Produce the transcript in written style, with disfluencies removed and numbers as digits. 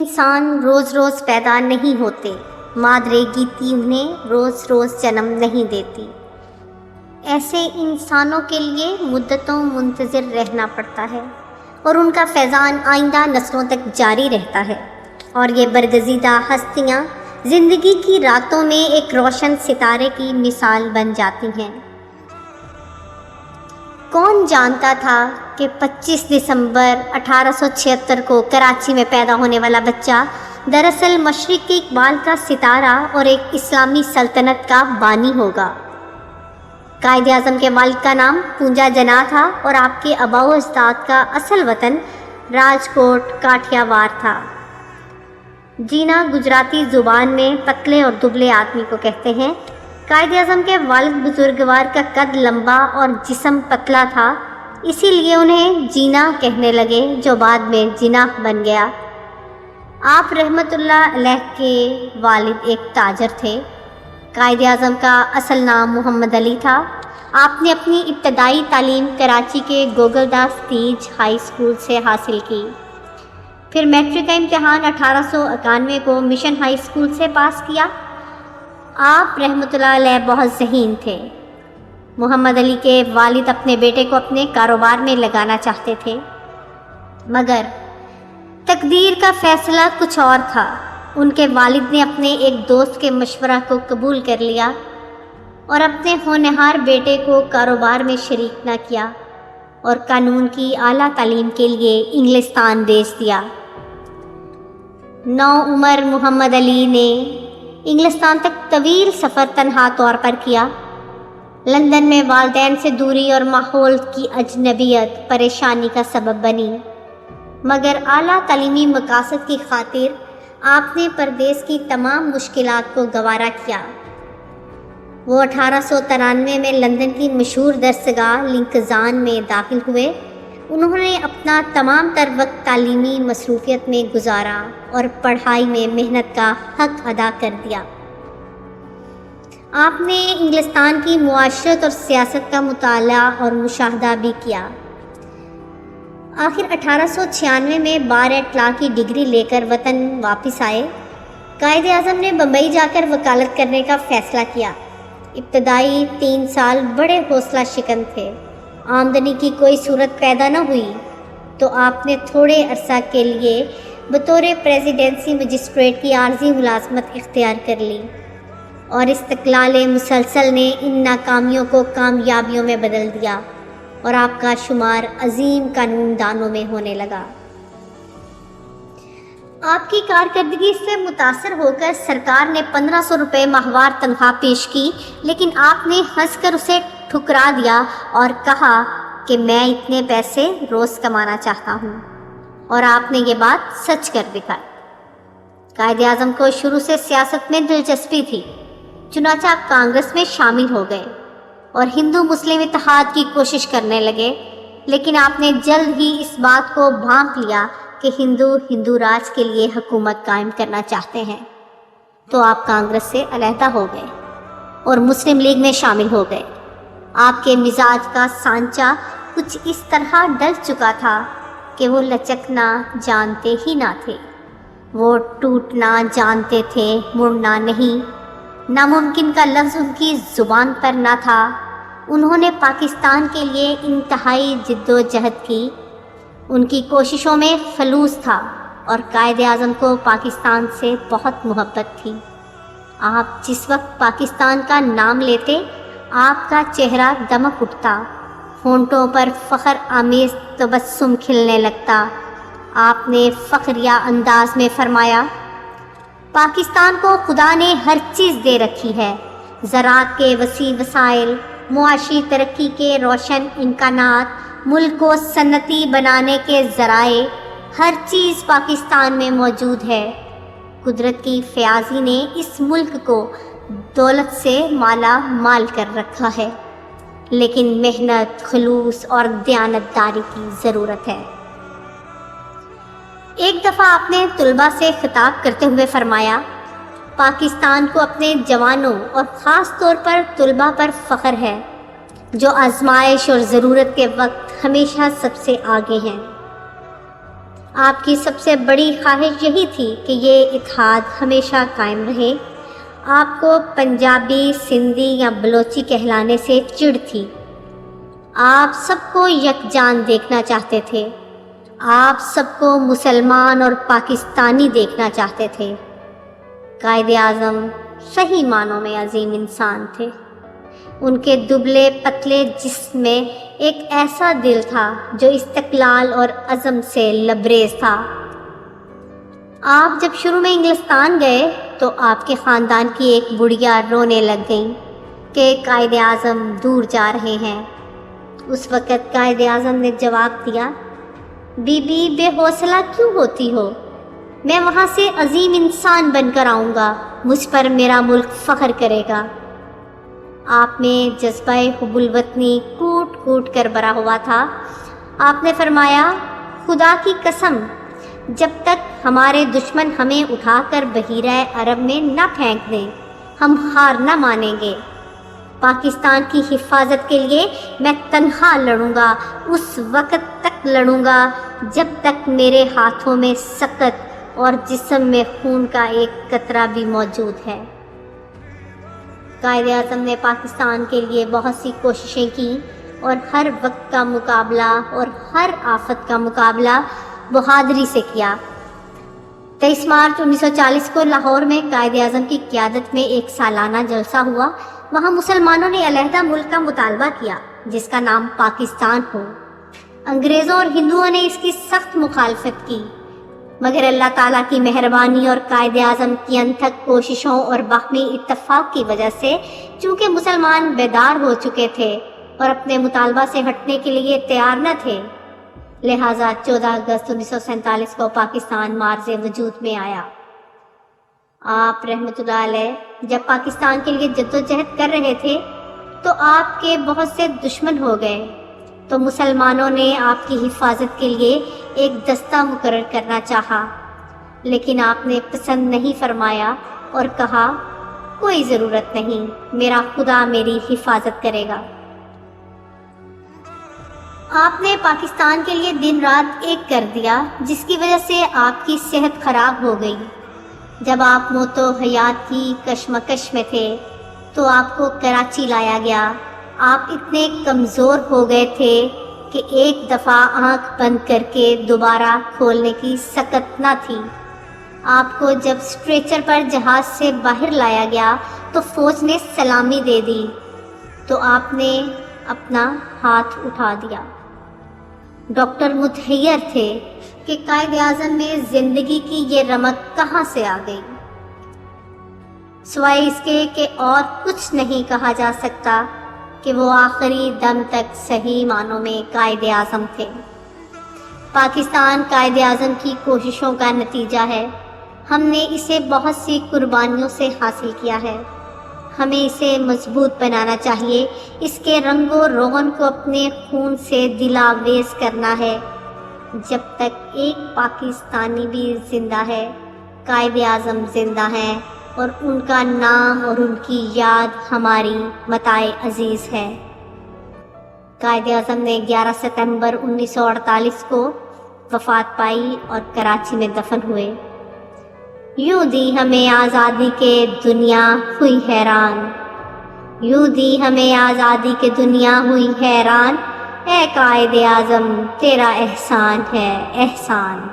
انسان روز روز پیدا نہیں ہوتے، مادر گیتی انہیں روز روز جنم نہیں دیتی۔ ایسے انسانوں کے لیے مدتوں منتظر رہنا پڑتا ہے اور ان کا فیضان آئندہ نسلوں تک جاری رہتا ہے، اور یہ برگزیدہ ہستیاں زندگی کی راتوں میں ایک روشن ستارے کی مثال بن جاتی ہیں۔ کون جانتا تھا کہ 25 دسمبر 1876 کو کراچی میں پیدا ہونے والا بچہ دراصل مشرق کے اقبال کا ستارہ اور ایک اسلامی سلطنت کا بانی ہوگا۔ قائد اعظم کے والد کا نام پونجا جناح تھا اور آپ کے آباء و اجداد کا اصل وطن راجکوٹ کاٹھیا وار تھا۔ جینا گجراتی زبان میں پتلے اور دبلے آدمی کو کہتے ہیں۔ قائد اعظم کے والد بزرگوار کا قد لمبا اور جسم پتلا تھا، اسی لیے انہیں جینا کہنے لگے، جو بعد میں جناح بن گیا۔ آپ رحمت اللہ علیہ کے والد ایک تاجر تھے۔ قائد اعظم کا اصل نام محمد علی تھا۔ آپ نے اپنی ابتدائی تعلیم کراچی کے گوگل داس تیج ہائی اسکول سے حاصل کی، پھر میٹرک کا امتحان 1891 کو مشن ہائی اسکول سے پاس کیا۔ آپ رحمت اللہ علیہ بہت ذہین تھے۔ محمد علی کے والد اپنے بیٹے کو اپنے کاروبار میں لگانا چاہتے تھے، مگر تقدیر کا فیصلہ کچھ اور تھا۔ ان کے والد نے اپنے ایک دوست کے مشورہ کو قبول کر لیا اور اپنے ہونہار بیٹے کو کاروبار میں شریک نہ کیا اور قانون کی اعلیٰ تعلیم کے لیے انگلستان بھیج دیا۔ نوعمر محمد علی نے انگلستان تک طویل سفر تنہا طور پر کیا۔ لندن میں والدین سے دوری اور ماحول کی اجنبیت پریشانی کا سبب بنی، مگر اعلیٰ تعلیمی مقاصد کی خاطر آپ نے پردیس کی تمام مشکلات کو گوارا کیا۔ وہ 1893 میں لندن کی مشہور درسگاہ لنکزان میں داخل ہوئے۔ انہوں نے اپنا تمام تر وقت تعلیمی مصروفیت میں گزارا اور پڑھائی میں محنت کا حق ادا کر دیا۔ آپ نے انگلستان کی معاشرت اور سیاست کا مطالعہ اور مشاہدہ بھی کیا۔ آخر 1896 میں بار اطلاع کی ڈگری لے کر وطن واپس آئے۔ قائد اعظم نے بمبئی جا کر وکالت کرنے کا فیصلہ کیا۔ ابتدائی 3 سال بڑے حوصلہ شکن تھے۔ آمدنی کی کوئی صورت پیدا نہ ہوئی تو آپ نے تھوڑے عرصہ کے لیے بطور پریزیڈنسی مجسٹریٹ کی عارضی ملازمت اختیار کر لی، اور استقلال مسلسل نے ان ناکامیوں کو کامیابیوں میں بدل دیا اور آپ کا شمار عظیم قانون دانوں میں ہونے لگا۔ آپ کی کارکردگی سے متاثر ہو کر سرکار نے 1500 روپے ماہوار تنخواہ پیش کی، لیکن آپ نے ہنس کر اسے ٹھکرا دیا اور کہا کہ میں اتنے پیسے روز کمانا چاہتا ہوں، اور آپ نے یہ بات سچ کر دکھائی۔ قائد اعظم کو شروع سے سیاست میں دلچسپی تھی، چنانچہ آپ کانگریس میں شامل ہو گئے اور ہندو مسلم اتحاد کی کوشش کرنے لگے، لیکن آپ نے جلد ہی اس بات کو بھانپ لیا کہ ہندو راج کے لیے حکومت قائم کرنا چاہتے ہیں، تو آپ کانگریس سے علیحدہ ہو گئے اور مسلم لیگ میں شامل ہو گئے۔ آپ کے مزاج کا سانچہ کچھ اس طرح ڈل چکا تھا کہ وہ لچکنا جانتے ہی نہ تھے۔ وہ ٹوٹنا جانتے تھے، مڑنا نہیں۔ ناممکن کا لفظ ان کی زبان پر نہ تھا۔ انہوں نے پاکستان کے لیے انتہائی جد و جہد کی۔ ان کی کوششوں میں خلوص تھا اور قائد اعظم کو پاکستان سے بہت محبت تھی۔ آپ جس وقت پاکستان کا نام لیتے، آپ کا چہرہ دمک اٹھتا، ہونٹوں پر فخر آمیز تبسم کھلنے لگتا۔ آپ نے فخریہ انداز میں فرمایا، پاکستان کو خدا نے ہر چیز دے رکھی ہے، زراعت کے وسیع وسائل، معاشی ترقی کے روشن امکانات، ملک کو صنعتی بنانے کے ذرائع، ہر چیز پاکستان میں موجود ہے۔ قدرت کی فیاضی نے اس ملک کو دولت سے مالا مال کر رکھا ہے، لیکن محنت، خلوص اور دیانتداری کی ضرورت ہے۔ ایک دفعہ آپ نے طلباء سے خطاب کرتے ہوئے فرمایا، پاکستان کو اپنے جوانوں اور خاص طور پر طلباء پر فخر ہے، جو آزمائش اور ضرورت کے وقت ہمیشہ سب سے آگے ہیں۔ آپ کی سب سے بڑی خواہش یہی تھی کہ یہ اتحاد ہمیشہ قائم رہے۔ آپ کو پنجابی، سندھی یا بلوچی کہلانے سے چڑ تھی۔ آپ سب کو یکجان دیکھنا چاہتے تھے۔ آپ سب کو مسلمان اور پاکستانی دیکھنا چاہتے تھے۔ قائد اعظم صحیح معنوں میں عظیم انسان تھے۔ ان کے دبلے پتلے جسم میں ایک ایسا دل تھا جو استقلال اور عزم سے لبریز تھا۔ آپ جب شروع میں انگلستان گئے تو آپ کے خاندان کی ایک بڑھیا رونے لگ گئی کہ قائد اعظم دور جا رہے ہیں۔ اس وقت قائد اعظم نے جواب دیا، بی بی بے حوصلہ کیوں ہوتی ہو؟ میں وہاں سے عظیم انسان بن کر آؤں گا، مجھ پر میرا ملک فخر کرے گا۔ آپ میں جذبہ حب الوطنی کوٹ کوٹ کر بھرا ہوا تھا۔ آپ نے فرمایا، خدا کی قسم، جب تک ہمارے دشمن ہمیں اٹھا کر بحیرہ عرب میں نہ پھینک دیں، ہم ہار نہ مانیں گے۔ پاکستان کی حفاظت کے لیے میں تنہا لڑوں گا، اس وقت تک لڑوں گا جب تک میرے ہاتھوں میں سخت اور جسم میں خون کا ایک قطرہ بھی موجود ہے۔ قائد اعظم نے پاکستان کے لیے بہت سی کوششیں کی اور ہر وقت کا مقابلہ اور ہر آفت کا مقابلہ بہادری سے کیا۔ 23 مارچ 1940 کو لاہور میں قائد اعظم کی قیادت میں ایک سالانہ جلسہ ہوا۔ وہاں مسلمانوں نے علیحدہ ملک کا مطالبہ کیا جس کا نام پاکستان ہو۔ انگریزوں اور ہندوؤں نے اس کی سخت مخالفت کی، مگر اللہ تعالیٰ کی مہربانی اور قائد اعظم کی انتھک کوششوں اور باہمی اتفاق کی وجہ سے، چونکہ مسلمان بیدار ہو چکے تھے اور اپنے مطالبہ سے ہٹنے کے لیے تیار نہ تھے، لہٰذا 14 اگست 1947 کو پاکستان معرض وجود میں آیا۔ آپ رحمۃ اللہ علیہ جب پاکستان کے لیے جدوجہد کر رہے تھے تو آپ کے بہت سے دشمن ہو گئے، تو مسلمانوں نے آپ کی حفاظت کے لیے ایک دستہ مقرر کرنا چاہا، لیکن آپ نے پسند نہیں فرمایا اور کہا، کوئی ضرورت نہیں، میرا خدا میری حفاظت کرے گا۔ آپ نے پاکستان کے لیے دن رات ایک کر دیا، جس کی وجہ سے آپ کی صحت خراب ہو گئی۔ جب آپ موت و حیات کی کشمکش میں تھے تو آپ کو کراچی لایا گیا۔ آپ اتنے کمزور ہو گئے تھے کہ ایک دفعہ آنکھ بند کر کے دوبارہ کھولنے کی سکت نہ تھی۔ آپ کو جب اسٹریچر پر جہاز سے باہر لایا گیا تو فوج نے سلامی دے دی تو آپ نے اپنا ہاتھ اٹھا دیا۔ ڈاکٹر متحیر تھے کہ قائد اعظم میں زندگی کی یہ رمق کہاں سے آ گئی، سوائے اس کے کہ اور کچھ نہیں کہا جا سکتا کہ وہ آخری دم تک صحیح معنوں میں قائد اعظم تھے۔ پاکستان قائد اعظم کی کوششوں کا نتیجہ ہے۔ ہم نے اسے بہت سی قربانیوں سے حاصل کیا ہے۔ ہمیں اسے مضبوط بنانا چاہیے، اس کے رنگ و روغن کو اپنے خون سے دلاویز کرنا ہے۔ جب تک ایک پاکستانی بھی زندہ ہے، قائد اعظم زندہ ہیں اور ان کا نام اور ان کی یاد ہماری متاع عزیز ہے۔ قائد اعظم نے 11 ستمبر 1948 کو وفات پائی اور کراچی میں دفن ہوئے۔ یوں دی ہمیں آزادی کے دنیا ہوئی حیران، یوں دی ہمیں آزادی کے دنیا ہوئی حیران، اے قائد اعظم تیرا احسان ہے احسان۔